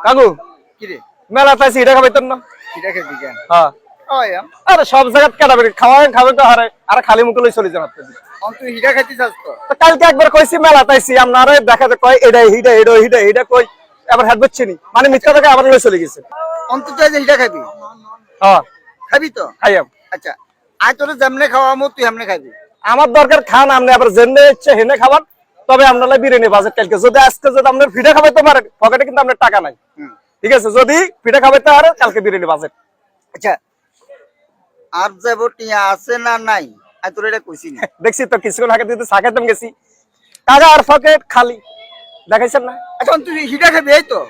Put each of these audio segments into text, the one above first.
কাকু কি রে মেলা তাইছি এটা খাবাইতেন না? এটা খেতে কেন? হ্যাঁ খাওয়াইয়াম। আরে সব জায়গায় কাটাবে খাওয়াবেন খাবেন তো হারে আর খালি মুখে লই চলে যান আপনি। তুই হিটা খাইতে চাস তো? তো কালকে একবার কইছি মেলা তাইছি আপনারে দেখাতে কয় এটা হিটা এটা হিটা এটা কই আবার হাত বচ্ছেনি মানে মিথ্যা থেকে আবার লই চলে গেছে। অন্তত যে হিটা খাবি? হ্যাঁ খাবি তো? খাইয়াম। আচ্ছা আয় তোরে যেমনে খাওয়ামো তুই এমনে খাবি। আমার দরকার খান আপনি আবার জেনে ইচ্ছে হেনে খাবার তবে আপনারা বিরিয়ানি বাজেট কালকে যদি আজকে যদি আপনার ফিটা খাবাইতে পারেন পকেটে কিন্তু আপনার টাকা নাই। ঠিক আছে যদি ফিটা খাবাইতে পারেন কালকে বিরিয়ানি বাজেট। আচ্ছা আর যাবো টিয়া আছে না নাই আয় তোর এটা কইছি না। দেখছি তো কিছুক্ষণ আগে দিতে সাকাইতাম গেছি টাকা আর পকেট খালি দেখাইছেন না। আচ্ছা তুই হিটা খাবি এই তো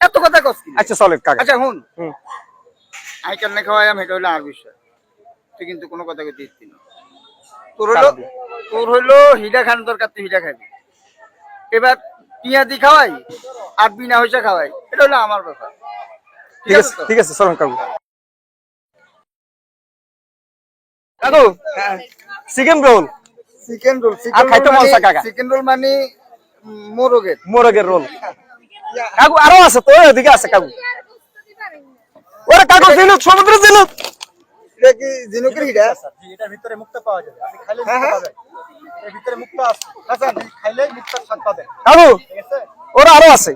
এত কথা কস কি? আচ্ছা চলেন কাকা। আচ্ছা হুন আই কেমনে খাওয়াইয়াম এটা হলো আর বিষয়। তুই কিন্তু কোনো কথা কইতে দিচ্ছি না। তোর হইলো হিটা খান দরকার তুই হিটা খাবি। এবার টিয়া দি খাওয়াই আর বিনা পয়সা খাওয়াই এটা হলো আমার ব্যাপার। ঠিক আছে ঠিক আছে চলেন কাকু। কাকু চিকেন রোল। চিকেন রোল আর খাইতে মন চায় কাকা। চিকেন রোল মানে মোরগের রোল। কাকু আরো আছে তো এদিকে আছে কাকু। ওরে কাকু জিনুক সমুদ্র জিনুক। এটা কি জিনুকের হিটা? এটার ভিতরে মুক্তা পাওয়া যাবে আপনি খাইলে মুক্তা পাবেন এর ভিতরে মুক্তা আছে আচ্ছা খাইলে মুক্তার স্বাদ পাবেন কাকু ঠিক আছে ওরা আরো আছে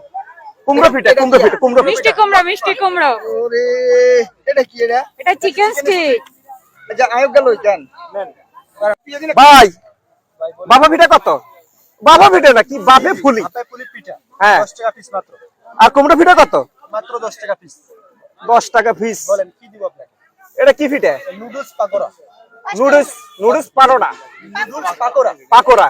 কুমড়ো পিঠা কুমড়ো পিঠা কুমড়ো পিঠা মিষ্টি কুমড়া ওরে এটা কি এটা? এটা চিকেন স্টিক। আচ্ছা আয়ব গেল কেন? নেন ভাই বাবা পিঠা কত? বাবা পিঠা না কি বাপে ফুলি? মাথায় পুলি পিঠা হ্যাঁ 10 টাকা পিস মাত্র আর কুমড়ো পিঠা কত? মাত্র 10 টাকা পিস 10 টাকা পিস। বলেন কি দিব আপনাকে? এটা কি পিঠা? Noodles pakora noodles pakora noodles pakora pakora.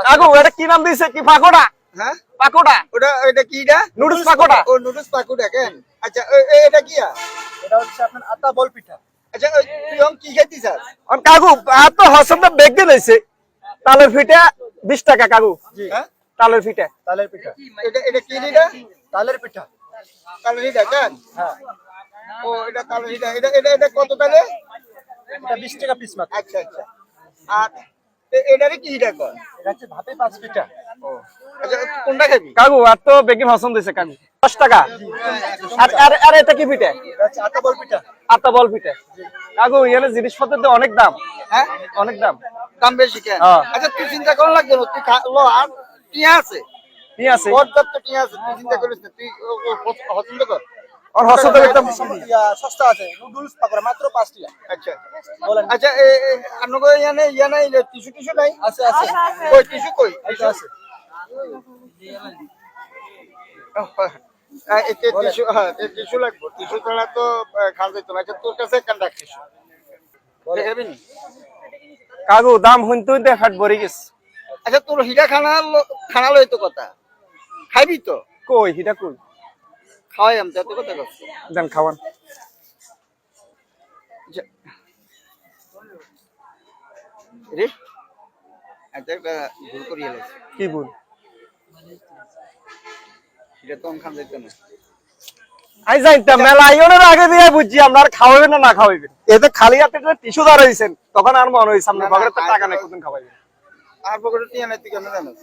কাকু এটা কি নাম দিয়েছে কি পাকোড়া? হ্যাঁ পাকোড়া ওটা এটা কি এটা? নুডলস পাকোড়া। ও নুডলস পাকুড়া কেন? আচ্ছা এটা কি? এটা হচ্ছে আপনার আটা বল পিঠা আচ্ছা তুই কি খাইতি স্যার? আর কাকু এত হসনটা বেগ দিয়েছে তালের পিঠা 20 টাকা কাকু। জি হ্যাঁ তালের পিঠা তালের পিঠা এটা কি এটা? তালের পিঠা কালো হিটা কেন? হ্যাঁ ও এটা কালো হিটা এটা কত তালে? এটা 20 টাকা পিস মাত্র আচ্ছা আচ্ছা আর এটারে কি হিটা কর? এটা হচ্ছে ভাপে পাঁচ পিঠা ও আচ্ছা কোনটা খাবি? কাকু এত বেগি হসন দিয়েছে কাকু 10 টাকা। আর আর আর এটা কি পিঠা? এটা হচ্ছে আটা বল পিঠা আতা বল পিঠা। কাকু এখানে জিনিসপত্রের তো অনেক দাম। হ্যাঁ অনেক দাম। দাম বেশি কেন? হ্যাঁ। আচ্ছা তুই চিন্তা করা লাগবে না তুই লো আর টিয়া আছে কি আছে? পর্যাপ্ত টিয়া আছে তুই চিন্তা করিস না তুই পছন্দ কর। আর হসন তো একদম সস্তা আছে নুডলস পাকোড়া মাত্র 5 টাকা আচ্ছা বলেন আচ্ছা আপনাকে ইয়া নাই টিস্যু নাই? আছে আছে কই টিস্যু কই? এটা আছে এতে টিস্যু হ্যাঁ টিস্যু লাগবে টিস্যু ছাড়া তো খাওয়া যেত না। আচ্ছা তোর কাছে কান্ডা টিস্যু দেখাবেন? কাকু দাম হইতে হইতে হাট ভরে গেছে। আচ্ছা তোর হিরা খানা লই তো কথা খাইবি তো? কই হিটা কই? খাওয়াই আমি তো কথা করছি দেন খাওয়ান। রে আচ্ছা একটা ভুল করি এলাইছি কি বল? সেটা তো খান যাইতো না। আই যাইতা মেলা আইনের আগে দিয়ে বুঝছি আপনার খাওয়াবেন না খাওয়াবেন। এতে খালি হাতে টিস্যু দাঁড়াইছেন তখন আর মনে হইছে আপনার পকেটে তো টাকা নাই কতদিন খাওয়াবেন। আর পকেটে টিয়া নাই তুই কেন জানিস?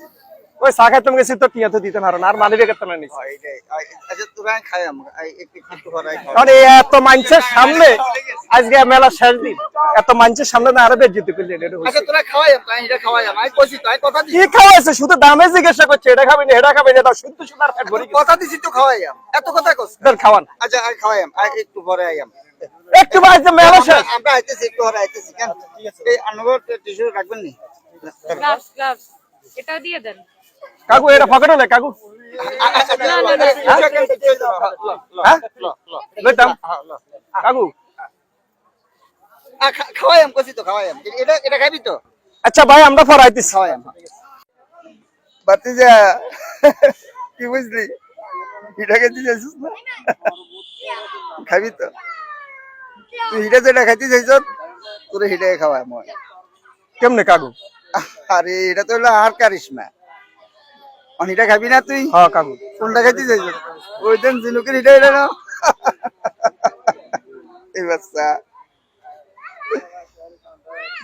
ওই চা খাইতাম গেছি তো টিয়া তো দিতে পারো না আর মানি রেখে তো না নিছি। আচ্ছা তোরা খাই আমরা একটু খাটু ভরাই খাও। কারণ এই এত মানুষের সামনে আজকে মেলা শেষ দিন এত মানুষের সামনে না আরো বেজ্জতি করলেন এটা আচ্ছা হইছে। তোরা খাওয়াই আমি এটা খাওয়াই আমি কইছি তাই কথা কি দিছি খাওয়াইছে শুধু দামে জিজ্ঞাসা করছে এটা খাবেন এটা খাবেন এটা শুদ্ধ শুদ্ধ আর পেট ভরে গেছে। কথা দিছি তো খাওয়াই এত কথা কস। দেন খাওয়ান। আচ্ছা আই খাওয়াই একটু ভরে আইয়াম একটু বাইরে মেলা শেষ। আমরা আইতেছি একটু ভরে আইতেছি কেন? ঠিক আছে এই আনগর টিস্যু রাখবেন নি? গ্লাভস এটাও দিয়ে দেন। কাকু এটা পকেটে লে কাকু। হ্যাঁ লইতাম কাকু। খাওয়াই কইছি তো খাওয়াই এটা খাবি তো? আচ্ছা ভাই আমরা ফরাইতেছি। খাওয়াই বাতিজা কি বুঝলি হিটা খাইতে চাইছিস না? খাবি তো? তুই হিটা যেটা খাইতে চাইছ তোর হিটাই খাওয়াই মই। কেমনে কাকু? আরে এটা তো হলো আর কারিশমা হিটা খাবি না তুই? হ্যাঁ কাকু। কোনটা খাইতে চাইছ? ওই দিন জিনুকের হিটা এটা না এই বাচ্চা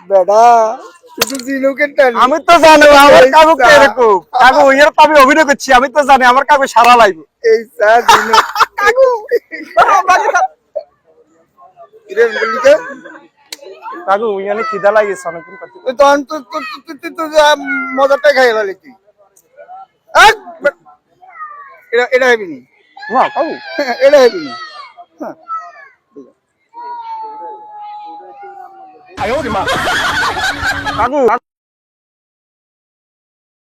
বেটা শুধু ঝিনুকের টান আমি তো জানি আমার কাকু কিরকম কাকু এর তো আমি অভিনয় করছি আমি তো জানি আমার কাকু সারা লাগবে এই স্যার ঝিনুক কাকু কিরে বলিকে কাকু ইয়ানে খিদা লাগিয়েছে অনেকদিন করতে তুই তো অন্ত তুই মজাটা খাই লালি তুই এটা এটা হেবি নি না কাকু এটা হেবি নি কাকু